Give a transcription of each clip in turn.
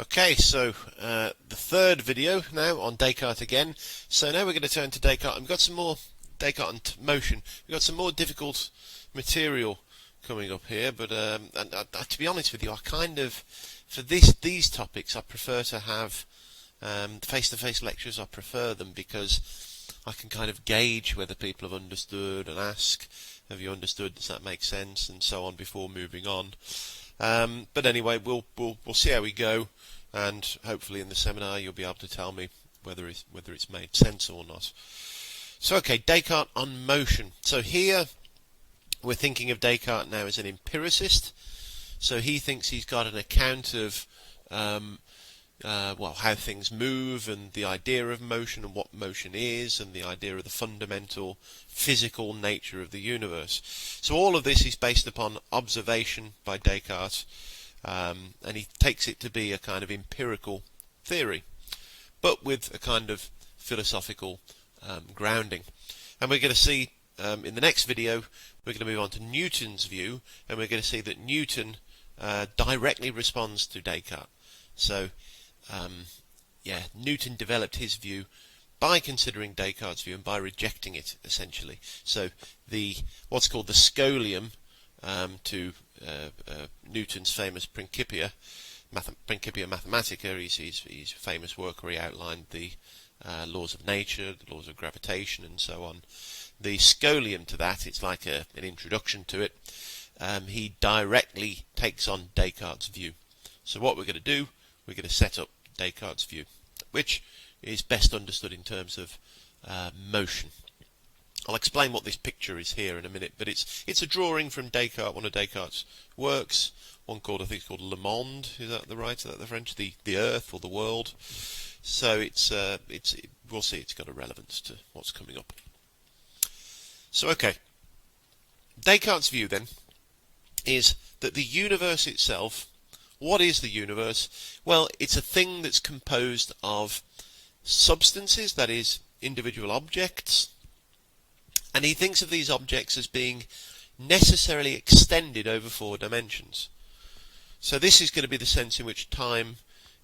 Okay, so the third video now on Descartes again. So now we're going to turn to Descartes. We've got some more Descartes and motion. We've got some more difficult material coming up here, but to be honest with you, I kind of, for these topics, I prefer to have face-to-face lectures. I prefer them because I can kind of gauge whether people have understood and ask, have you understood, does that make sense, and so on before moving on. But anyway, we'll see how we go, and hopefully in the seminar you'll be able to tell me whether it's made sense or not. So okay, Descartes on motion. So here we're thinking of Descartes now as an empiricist. So he thinks he's got an account of how things move, and the idea of motion, and what motion is, and the idea of the fundamental physical nature of the universe. So all of this is based upon observation by Descartes, and he takes it to be a kind of empirical theory, but with a kind of philosophical grounding. And we're going to see in the next video, we're going to move on to Newton's view, and we're going to see that Newton directly responds to Descartes. So Newton developed his view by considering Descartes' view and by rejecting it, essentially. So what's called the scholium to Newton's famous Principia Mathematica, his famous work where he outlined the laws of nature, the laws of gravitation, and so on. The scholium to that, it's like an introduction to it. He directly takes on Descartes' view. So what we're going to do, we're going to set up Descartes' view, which is best understood in terms of motion. I'll explain what this picture is here in a minute, but it's a drawing from Descartes, one of Descartes' works, one called, I think it's called Le Monde. Is that the right? Is that the French? The Earth or the world. So we'll see. It's got a relevance to what's coming up. So okay, Descartes' view then is that the universe itself. What is the universe? Well, it's a thing that's composed of substances, that is, individual objects, and he thinks of these objects as being necessarily extended over 4 dimensions. So this is going to be the sense in which time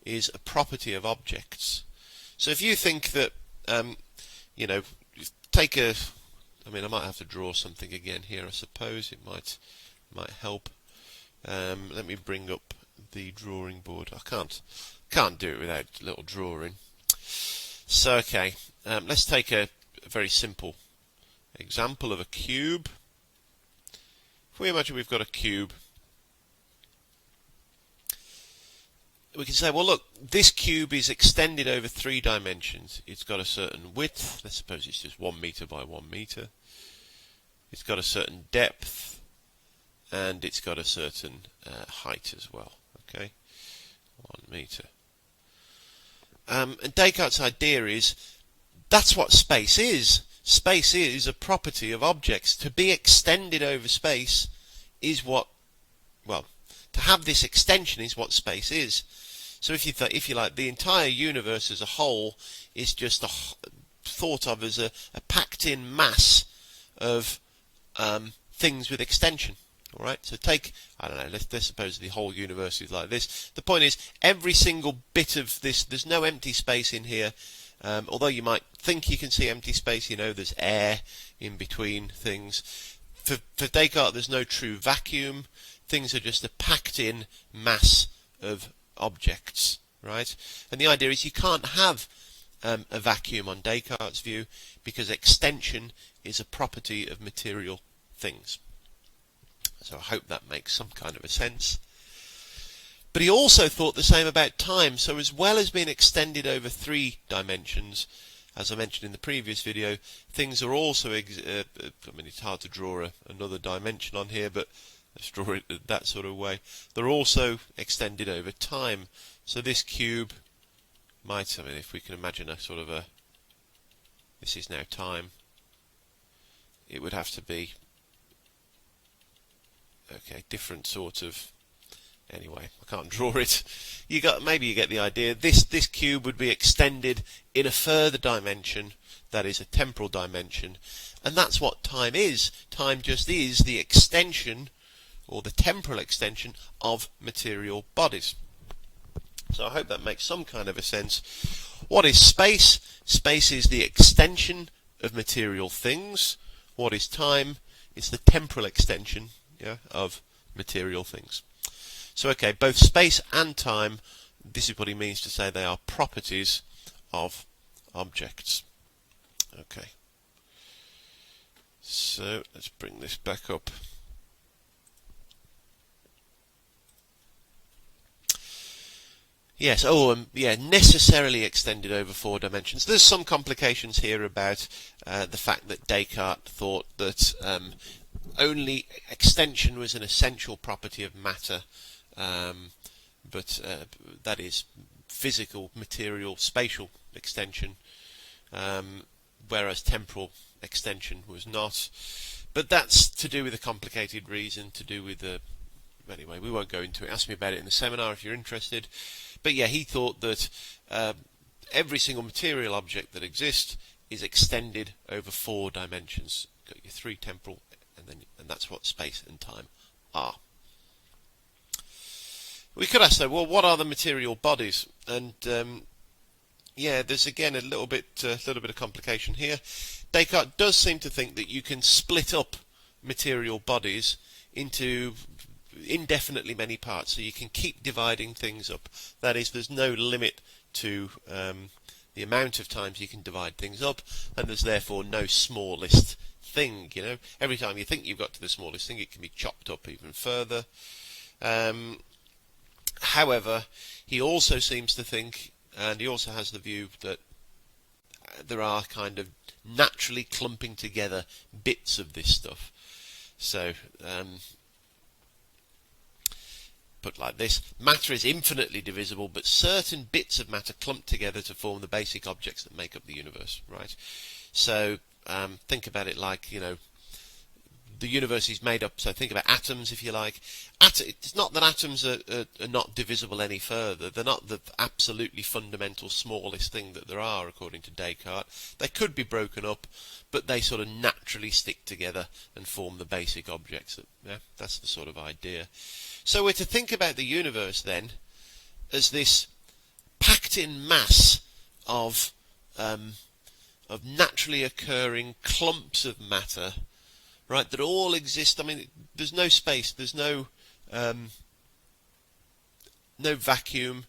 is a property of objects. So if you think that, take a, I might have to draw something again here, I suppose. It might help. Let me bring up the drawing board. I can't do it without a little drawing. So okay, let's take a very simple example of a cube. If we imagine we've got a cube, we can say, well look, this cube is extended over 3 dimensions. It's got a certain width, let's suppose it's just 1 meter by 1 meter. It's got a certain depth, and it's got a certain height as well. Okay, 1 meter. And Descartes' idea is that's what space is. Space is a property of objects. To be extended over space is what, to have this extension is what space is. So if you like, the entire universe as a whole is just thought of as a packed-in mass of things with extension. All right, so take, I don't know, let's suppose the whole universe is like this. The point is, every single bit of this, there's no empty space in here. Although you might think you can see empty space, there's air in between things. For Descartes, there's no true vacuum. Things are just a packed-in mass of objects, right? And the idea is you can't have a vacuum on Descartes' view because extension is a property of material things. So I hope that makes some kind of a sense. But he also thought the same about time. So as well as being extended over 3 dimensions, as I mentioned in the previous video, things are also, it's hard to draw another dimension on here, but let's draw it that sort of way. They're also extended over time. So this cube might, if we can imagine a sort of this is now time, it would have to be, okay, different sort of, anyway, I can't draw it. Maybe you get the idea. This cube would be extended in a further dimension, that is a temporal dimension, and that's what time is. Time just is the extension, or the temporal extension, of material bodies. So I hope that makes some kind of a sense. What is space? Space is the extension of material things. What is time? It's the temporal extension, yeah, of material things. So okay, both space and time, this is what he means to say they are properties of objects. Okay. So let's bring this back up. Yes, necessarily extended over 4 dimensions. There's some complications here about the fact that Descartes thought that only extension was an essential property of matter, but that is physical, material, spatial extension, whereas temporal extension was not. But that's to do with a complicated reason, to do with the... Anyway, we won't go into it. Ask me about it in the seminar if you're interested. But yeah, he thought that every single material object that exists is extended over 4 dimensions. You've got your 3 temporal, and that's what space and time are. We could ask though, well, what are the material bodies? And yeah, there's again a little bit of complication here. Descartes does seem to think that you can split up material bodies into indefinitely many parts, so you can keep dividing things up. That is, there's no limit to the amount of times you can divide things up, and there's therefore no smallest thing. You know, every time you think you've got to the smallest thing, it can be chopped up even further. However, he also seems to think, and he also has the view that there are kind of naturally clumping together bits of this stuff. So put like this, matter is infinitely divisible, but certain bits of matter clump together to form the basic objects that make up the universe, right? So think about it like, you know, the universe is made up, so think about atoms, if you like. It's not that atoms are not divisible any further. They're not the absolutely fundamental smallest thing that there are, according to Descartes. They could be broken up, but they sort of naturally stick together and form the basic objects. That's the sort of idea. So we're to think about the universe then as this packed-in mass of naturally occurring clumps of matter, right, that all exist. I mean, there's no space, there's no vacuum.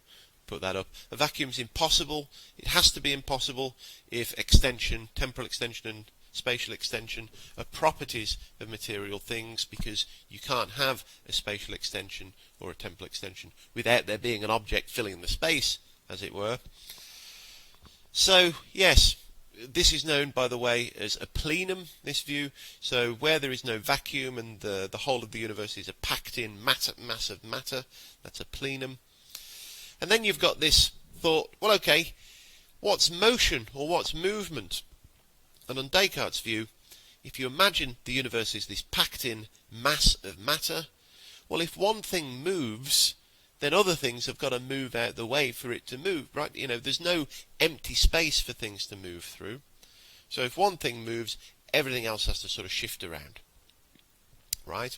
Put that up. A vacuum is impossible. It has to be impossible if extension, temporal extension and spatial extension are properties of material things, because you can't have a spatial extension or a temporal extension without there being an object filling the space, as it were. So, yes, this is known, by the way, as a plenum, this view. So where there is no vacuum and the whole of the universe is a packed-in mass of matter, that's a plenum. And then you've got this thought, well, okay, what's motion or what's movement? And on Descartes' view, if you imagine the universe is this packed-in mass of matter, well, if one thing moves, then other things have got to move out the way for it to move, right? You know, there's no empty space for things to move through. So if one thing moves, everything else has to sort of shift around, right?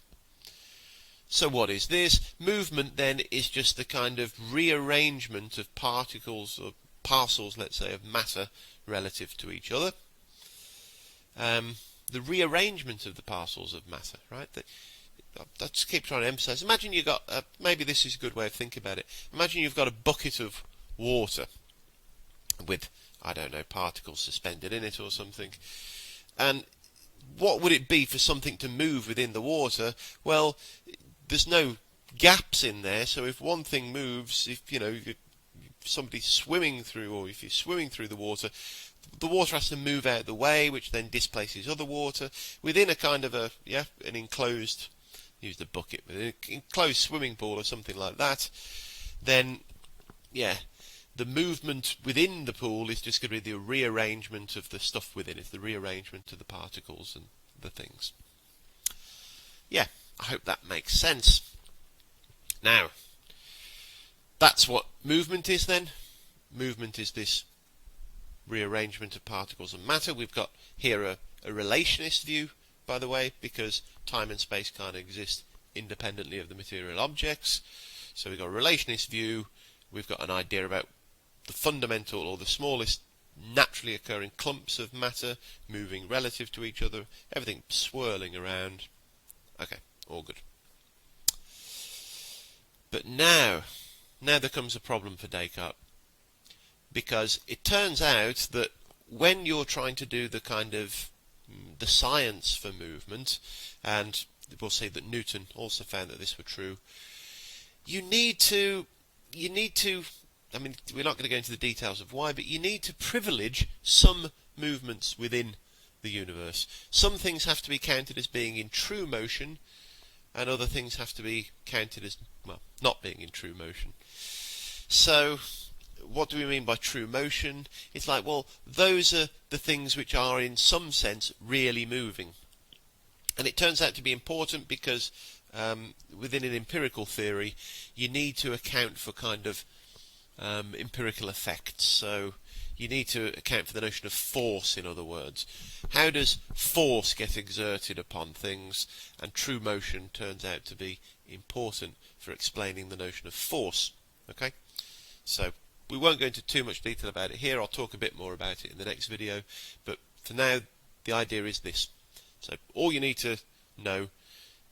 So what is this? Movement then is just the kind of rearrangement of particles or parcels, let's say, of matter relative to each other. The rearrangement of the parcels of matter, right? I just keep trying to emphasize. Imagine you've got, maybe this is a good way of thinking about it. Imagine you've got a bucket of water with, I don't know, particles suspended in it or something. And what would it be for something to move within the water? Well, there's no gaps in there, so if one thing moves, if somebody's swimming through, or if you're swimming through the water has to move out the way, which then displaces other water within a kind of an enclosed, use the bucket, an enclosed swimming pool or something like that. Then, the movement within the pool is just going to be the rearrangement of the stuff within it, the rearrangement of the particles and the things. Yeah, I hope that makes sense. Now, that's what movement is then. Movement is this rearrangement of particles and matter. We've got here a relationist view, by the way, because time and space can't exist independently of the material objects. So we've got a relationist view we've got an idea about the fundamental or the smallest naturally occurring clumps of matter moving relative to each other, everything swirling around. Okay, all good. But now there comes a problem for Descartes, because it turns out that when you're trying to do the kind of the science for movement, and we'll see that Newton also found that this were true, you need to, I mean, we're not going to go into the details of why, but you need to privilege some movements within the universe. Some things have to be counted as being in true motion, and other things have to be counted as, well, not being in true motion. So, what do we mean by true motion? It's like, well, those are the things which are in some sense really moving. And it turns out to be important because within an empirical theory, you need to account for kind of empirical effects. So you need to account for the notion of force, in other words. How does force get exerted upon things? And true motion turns out to be important for explaining the notion of force. Okay? So we won't go into too much detail about it here. I'll talk a bit more about it in the next video. But for now, the idea is this. So all you need to know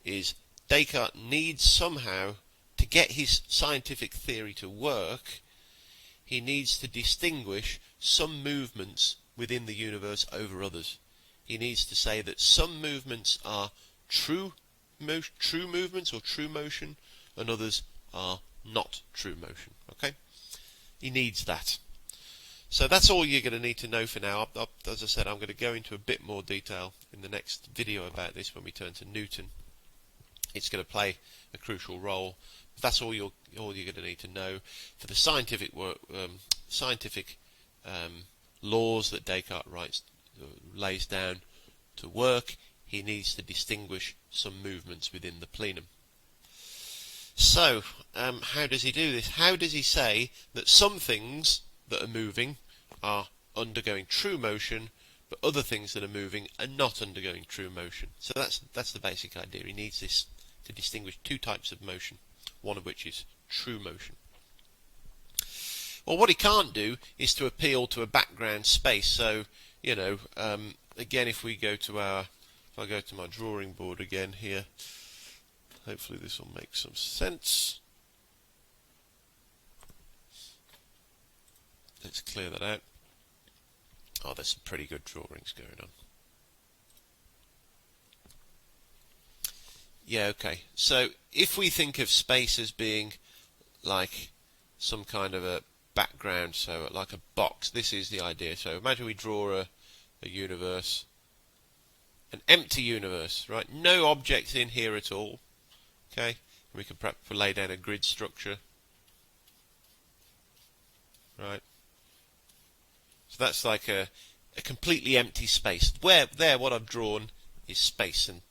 is Descartes needs somehow, to get his scientific theory to work, he needs to distinguish some movements within the universe over others. He needs to say that some movements are true movements or true motion, and others are not true motion. Okay? He needs that. So that's all you're going to need to know for now. As I said, I'm going to go into a bit more detail in the next video about this when we turn to Newton. It's going to play a crucial role. That's all you're going to need to know for the scientific work, laws that Descartes lays down to work. He needs to distinguish some movements within the plenum. So, how does he do this? How does he say that some things that are moving are undergoing true motion, but other things that are moving are not undergoing true motion? So that's the basic idea. He needs this to distinguish two types of motion, one of which is true motion. Well, what he can't do is to appeal to a background space. So, again, if I go to my drawing board again here, hopefully this will make some sense. Let's clear that out. Oh, there's some pretty good drawings going on. Yeah, okay. So if we think of space as being like some kind of a background, so like a box, this is the idea. So imagine we draw a universe, an empty universe, right? No objects in here at all. Okay? We could perhaps lay down a grid structure. Right? So that's like a completely empty space. What I've drawn is space and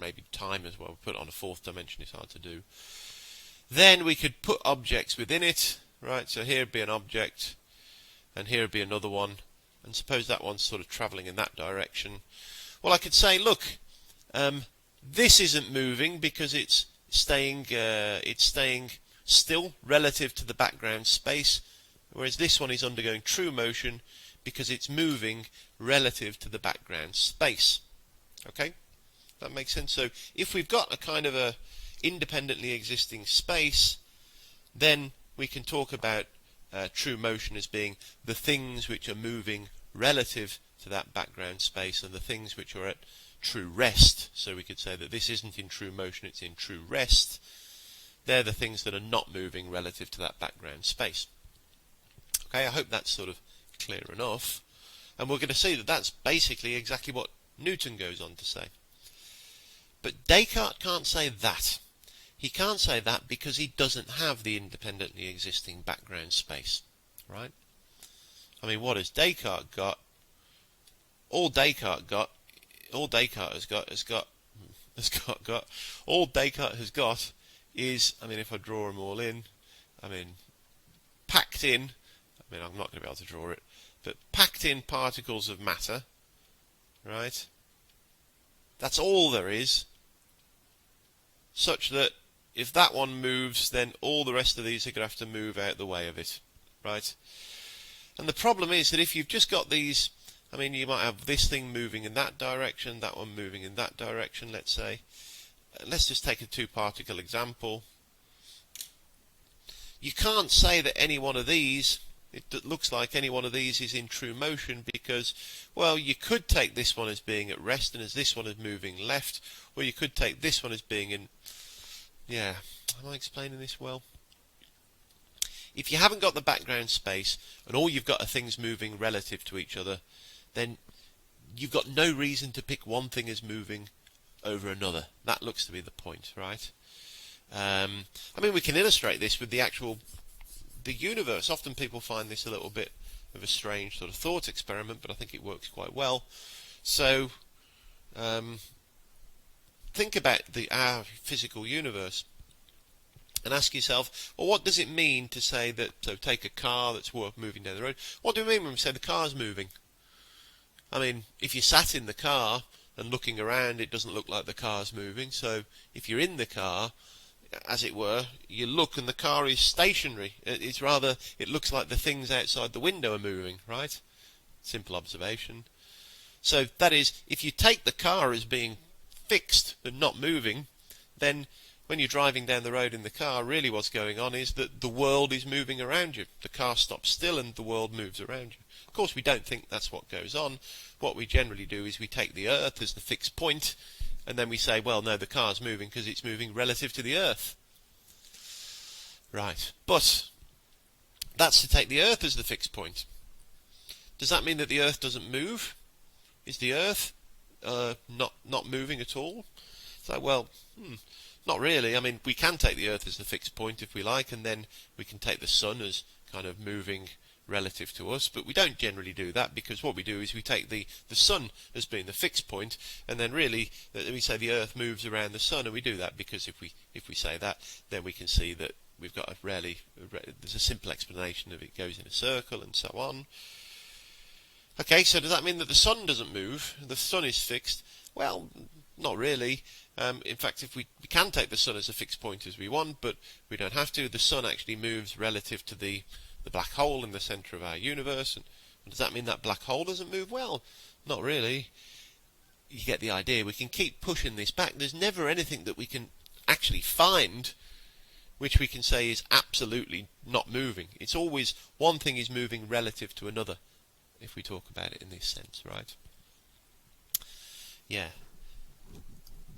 maybe time as well. Put it on a fourth dimension, it's hard to do. Then we could put objects within it, right? So here would be an object, and here would be another one, and suppose that one's sort of travelling in that direction. Well, I could say, look, this isn't moving because it's staying still relative to the background space, whereas this one is undergoing true motion because it's moving relative to the background space. Okay? That makes sense. So if we've got a kind of a independently existing space, then we can talk about true motion as being the things which are moving relative to that background space, and the things which are at true rest. So we could say that this isn't in true motion, it's in true rest. They're the things that are not moving relative to that background space. Okay, I hope that's sort of clear enough. And we're going to see that that's basically exactly what Newton goes on to say. But Descartes can't say that. He can't say that because he doesn't have the independently existing background space, right? I mean, what has Descartes got? All Descartes has got is, I mean, if I draw them all in, I mean, packed in, I mean, I'm not going to be able to draw it, but packed in particles of matter, right? That's all there is, such that if that one moves, then all the rest of these are going to have to move out the way of it, right? And the problem is that if you've just got these, I mean, you might have this thing moving in that direction, that one moving in that direction, let's say. Let's just take a two-particle example. You can't say that any one of these, it looks like any one of these is in true motion because, well, you could take this one as being at rest and as this one is moving left, or you could take this one as being in, yeah, am I explaining this well? If you haven't got the background space and all you've got are things moving relative to each other, then you've got no reason to pick one thing as moving over another. That looks to be the point, right? I mean, we can illustrate this with the universe. Often people find this a little bit of a strange sort of thought experiment, but I think it works quite well. So, think about our physical universe and ask yourself, well, what does it mean to say that, so take a car that's moving down the road. What do we mean when we say the car's moving? I mean, if you sat in the car and looking around, it doesn't look like the car's moving. So if you're in the car, as it were, you look and the car is stationary. It's rather, it looks like the things outside the window are moving, right? Simple observation. So that is, if you take the car as being fixed and not moving, then when you're driving down the road in the car, really what's going on is that the world is moving around you. The car stops still and the world moves around you. Of course, we don't think that's what goes on. What we generally do is we take the Earth as the fixed point, and then we say, well, no, the car's moving because it's moving relative to the Earth. Right, but that's to take the Earth as the fixed point. Does that mean that the Earth doesn't move? Is the Earth not moving at all? It's like, well, not really. I mean, we can take the Earth as the fixed point if we like, and then we can take the Sun as kind of moving relative to us, but we don't generally do that because what we do is we take the Sun as being the fixed point, and then really we say the Earth moves around the Sun, and we do that because if we say that, then we can see that we've got there's a simple explanation of it goes in a circle and so on. Okay, so does that mean that the Sun doesn't move? The Sun is fixed? Well, not really. In fact, if we can take the Sun as a fixed point as we want, but we don't have to. The Sun actually moves relative to the black hole in the centre of our universe. And does that mean that black hole doesn't move? Well, not really. You get the idea. We can keep pushing this back. There's never anything that we can actually find which we can say is absolutely not moving. It's always one thing is moving relative to another, if we talk about it in this sense, right? Yeah.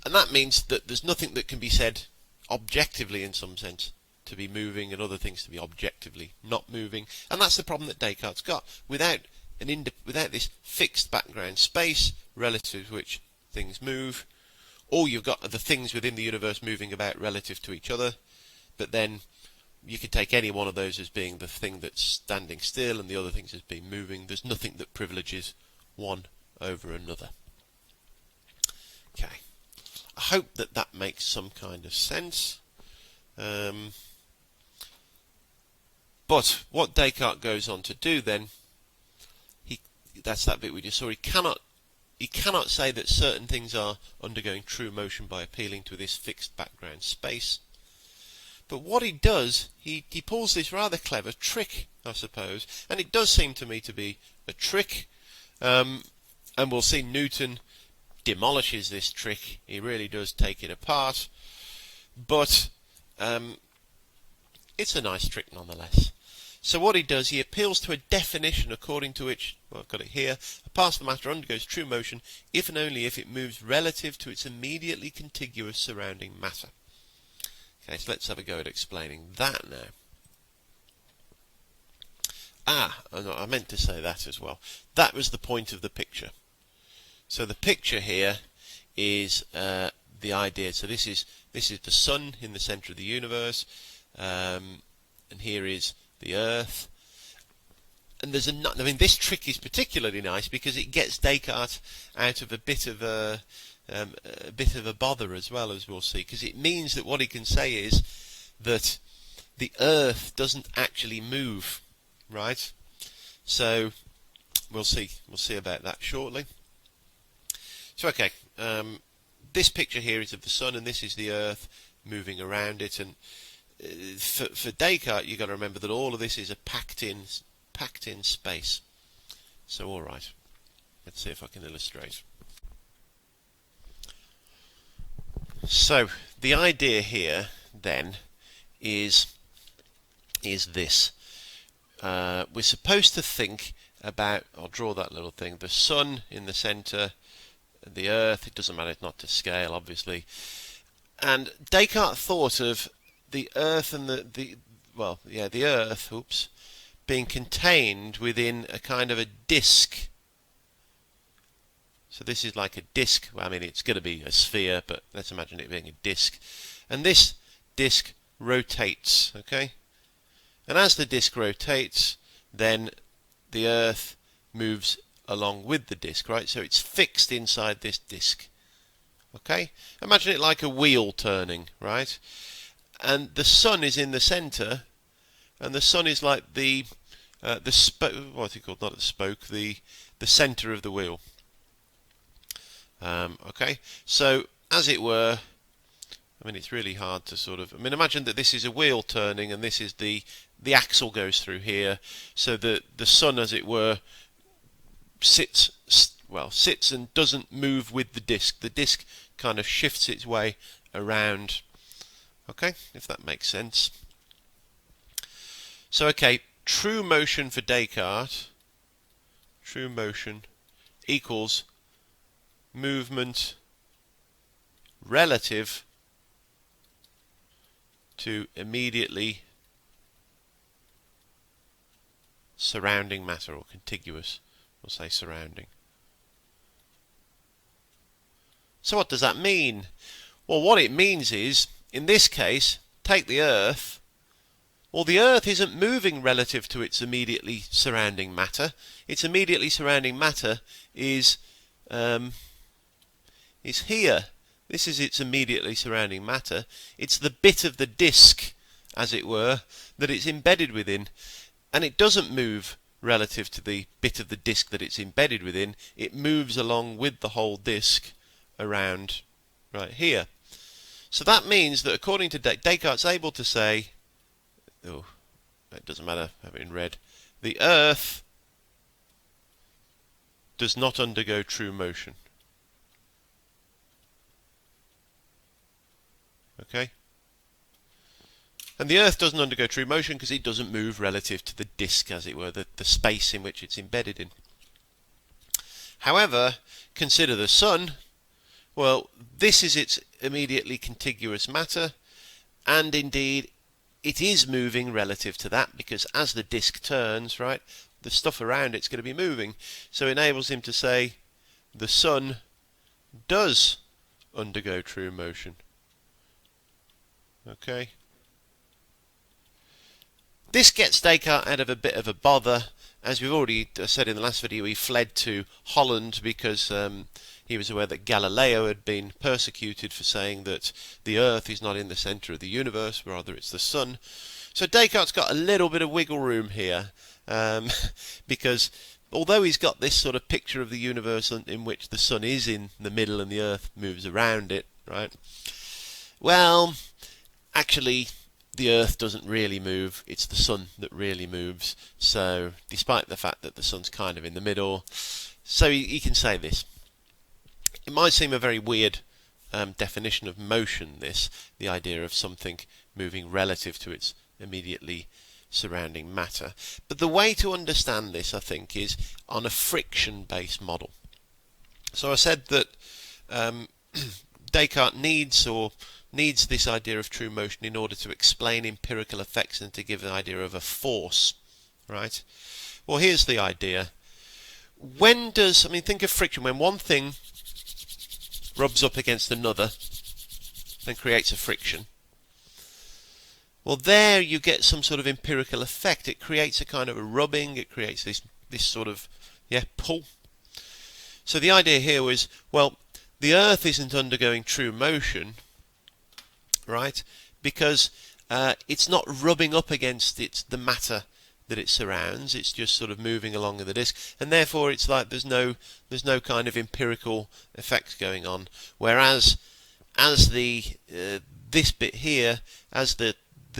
And that means that there's nothing that can be said objectively in some sense to be moving and other things to be objectively not moving. And that's the problem that Descartes got. Without this fixed background space relative to which things move, all you've got are the things within the universe moving about relative to each other, but then you could take any one of those as being the thing that's standing still and the other things as being moving. There's nothing that privileges one over another. Okay. I hope that makes some kind of sense. But what Descartes goes on to do then, that's that bit we just saw, he cannot say that certain things are undergoing true motion by appealing to this fixed background space. But what he does, he pulls this rather clever trick, I suppose, and it does seem to me to be a trick, and we'll see Newton demolishes this trick. He really does take it apart, but it's a nice trick nonetheless. So what he does, he appeals to a definition according to which, well, I've got it here, a particle matter undergoes true motion if and only if it moves relative to its immediately contiguous surrounding matter. Okay, so let's have a go at explaining that now. I meant to say that as well. That was the point of the picture. So the picture here is the idea. So this is the Sun in the centre of the universe, and here is the Earth. And there's this trick is particularly nice because it gets Descartes out of a bit of a bother as well, as we'll see, because it means that what he can say is that the Earth doesn't actually move, right? So we'll see about that shortly. So okay, this picture here is of the Sun, and this is the Earth. moving around it. And for Descartes, you've got to remember that all of this is a packed in space. So all right, let's see if I can illustrate. So the idea here then is this. We're supposed to think about, I'll draw that little thing, the sun in the centre, the earth, it doesn't matter, it's not to scale obviously. And Descartes thought of the earth and the earth, being contained within a kind of a disk. So this is like a disk. Well, I mean, it's going to be a sphere, but let's imagine it being a disk. And this disk rotates, okay? And as the disk rotates, then the earth moves along with the disk, right? So it's fixed inside this disk. Okay? Imagine it like a wheel turning, right? And the sun is in the center, and the sun is like the spoke. What's it called? Not the spoke. The center of the wheel. Okay. So as it were, I mean, it's really hard to sort of. I mean, imagine that this is a wheel turning, and this is the axle goes through here. So the sun, as it were, sits and doesn't move with the disk. The disk kind of shifts its way around. Okay, if that makes sense. So, okay, true motion for Descartes, true motion equals movement relative to immediately surrounding matter, or contiguous, we'll say surrounding. So what does that mean? Well, what it means is, in this case, take the Earth. Well, the Earth isn't moving relative to its immediately surrounding matter. Its immediately surrounding matter is here. This is its immediately surrounding matter. It's the bit of the disk, as it were, that it's embedded within. And it doesn't move relative to the bit of the disk that it's embedded within. It moves along with the whole disk around right here. So that means that according to Descartes is able to say, oh, it doesn't matter, I have it in red, the Earth does not undergo true motion. Okay? And the Earth doesn't undergo true motion because it doesn't move relative to the disk, as it were, the space in which it's embedded in. However, consider the Sun. Well, this is its immediately contiguous matter, and indeed it is moving relative to that, because as the disk turns, right, the stuff around it's going to be moving. So it enables him to say the Sun does undergo true motion. Okay. This gets Descartes out of a bit of a bother. As we've already said in the last video, he fled to Holland because he was aware that Galileo had been persecuted for saying that the Earth is not in the centre of the universe, rather it's the Sun. So Descartes got a little bit of wiggle room here, because although he's got this sort of picture of the universe in which the Sun is in the middle and the Earth moves around it, right? Well, actually, the Earth doesn't really move, it's the Sun that really moves. So, despite the fact that the Sun's kind of in the middle, so he can say this. It might seem a very weird definition of motion, this, the idea of something moving relative to its immediately surrounding matter. But the way to understand this, I think, is on a friction-based model. So I said that Descartes needs this idea of true motion in order to explain empirical effects and to give an idea of a force, right? Well, here's the idea. Think of friction. When one thing rubs up against another and creates a friction, well, there you get some sort of empirical effect. It creates a kind of a rubbing. It creates this sort of pull. So the idea here was, well, the Earth isn't undergoing true motion, right? Because it's not rubbing up against the matter that it surrounds. It's just sort of moving along in the disk, and therefore it's like there's no kind of empirical effect going on. Whereas as the this bit here, as the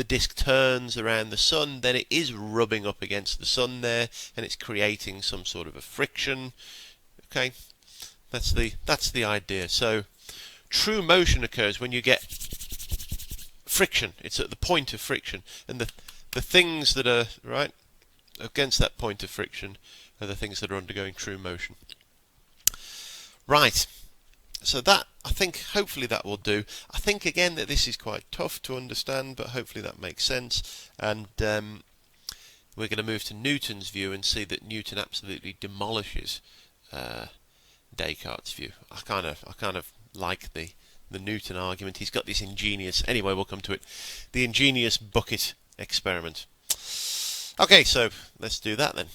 disk turns around the sun, then it is rubbing up against the sun there, and it's creating some sort of a friction. Okay, that's the idea. So true motion occurs when you get friction. It's at the point of friction, and the things that are right against that point of friction are the things that are undergoing true motion. Right. So that, I think, hopefully that will do. I think again that this is quite tough to understand, but hopefully that makes sense. And we're going to move to Newton's view and see that Newton absolutely demolishes Descartes' view. I kind of like the Newton argument. He's got this ingenious. Anyway, we'll come to it. The ingenious bucket experiment. Okay, so let's do that then.